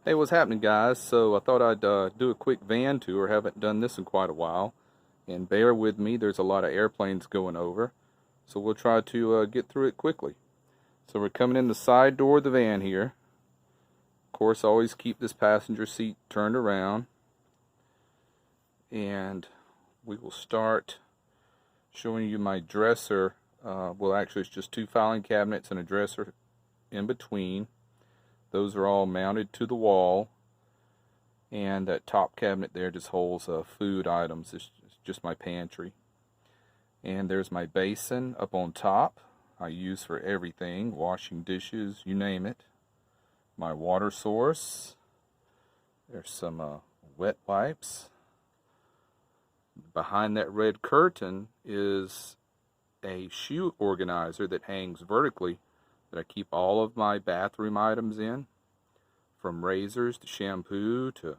Hey, what's happening, guys? So I thought I'd do a quick van tour. Haven't done this in quite a while. And bear with me, there's a lot of airplanes going over. So we'll try to get through it quickly. So we're coming in the side door of the van here. Of course, always keep this passenger seat turned around. And we will start showing you my dresser. Well, actually, it's just two filing cabinets and a dresser in between. Those are all mounted to the wall. And that top cabinet there just holds food items. It's just my pantry. And there's my basin up on top. I use for everything, washing dishes, you name it. My water source. There's some wet wipes. Behind that red curtain is a shoe organizer that hangs vertically that I keep all of my bathroom items in. From razors to shampoo to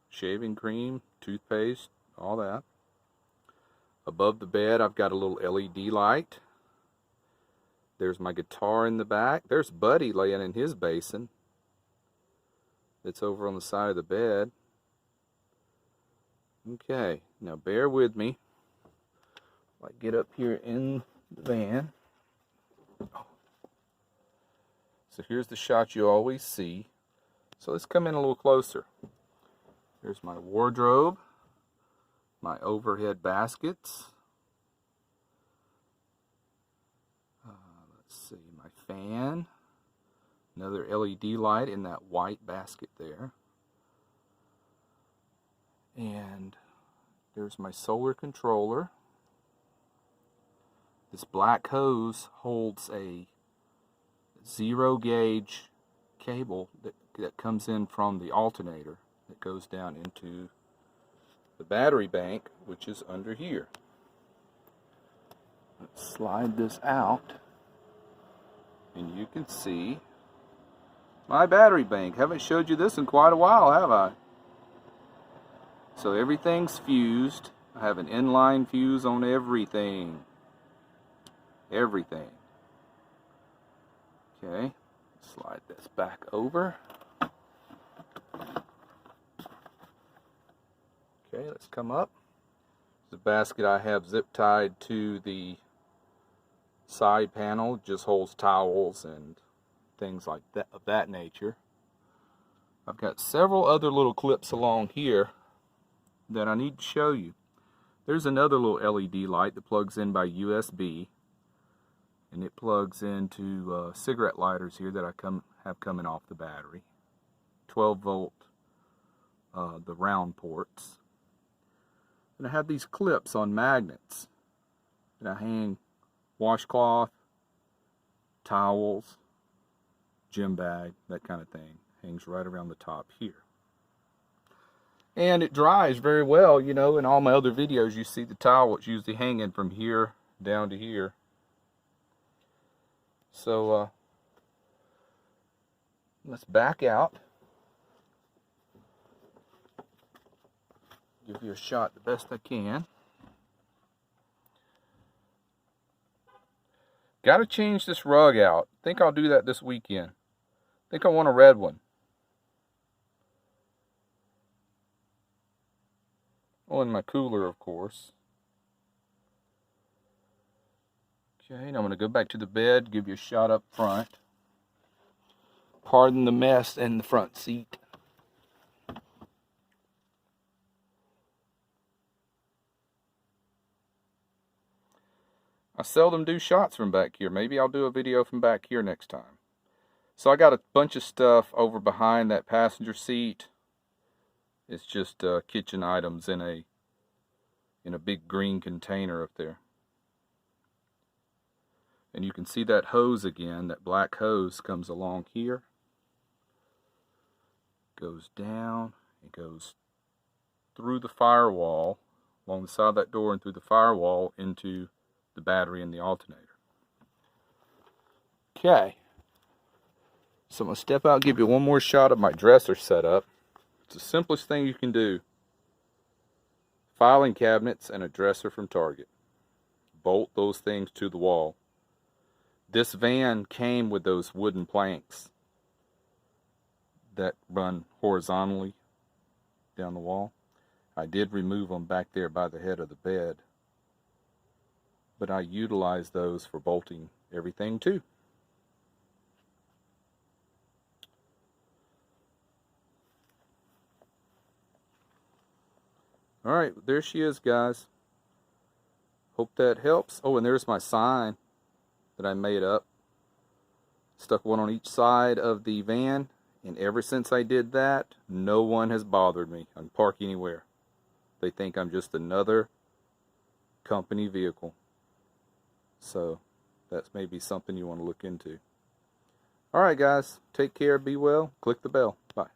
shaving cream, toothpaste, all that. Above the bed, I've got a little LED light. There's my guitar in the back. There's Buddy laying in his basin. It's over on the side of the bed. Okay, now bear with me. I get up here in the van. So here's the shot you always see. So let's come in a little closer. Here's my wardrobe, my overhead baskets. Let's see, my fan, another LED light in that white basket there. And there's my solar controller. This black hose holds a 0 gauge cable that comes in from the alternator that goes down into the battery bank, which is under here. Let's slide this out and you can see my battery bank. Haven't showed you this in quite a while, have I? So everything's fused. I have an inline fuse on everything. Everything. Okay, slide this back over. Okay, let's come up. The basket I have zip tied to the side panel just holds towels and things like that of that nature. I've got several other little clips along here that I need to show you. There's another little LED light that plugs in by USB, and it plugs into cigarette lighters here that I have coming off the battery. 12 volt, the round ports. And I have these clips on magnets, and I hang washcloth, towels, gym bag, that kind of thing. Hangs right around the top here. And it dries very well, you know. In all my other videos you see the towel. It's usually hanging from here down to here. So let's back out. Give you a shot the best I can. Got to change this rug out. Think I'll do that this weekend. Think I want a red one. Oh, and my cooler, of course. Okay, now I'm going to go back to the bed, give you a shot up front. Pardon the mess in the front seat. I seldom do shots from back here. Maybe I'll do a video from back here next time. So I got a bunch of stuff over behind that passenger seat. It's just kitchen items in a big green container up there. And you can see that hose again. That black hose comes along here, goes down, it goes through the firewall, along the side of that door and through the firewall into the battery and the alternator. Okay, so I'm going to step out and give you one more shot of my dresser setup. It's the simplest thing you can do. Filing cabinets and a dresser from Target. Bolt those things to the wall. This van came with those wooden planks. that run horizontally down the wall. I did remove them back there by the head of the bed, but I utilize those for bolting everything too. Alright, there she is, guys. Hope that helps. Oh, and there's my sign that I made up. Stuck one on each side of the van, and ever since I did that, no one has bothered me. I can park anywhere. They think I'm just another company vehicle. So that's maybe something you want to look into. Alright guys, take care, be well, click the bell. Bye.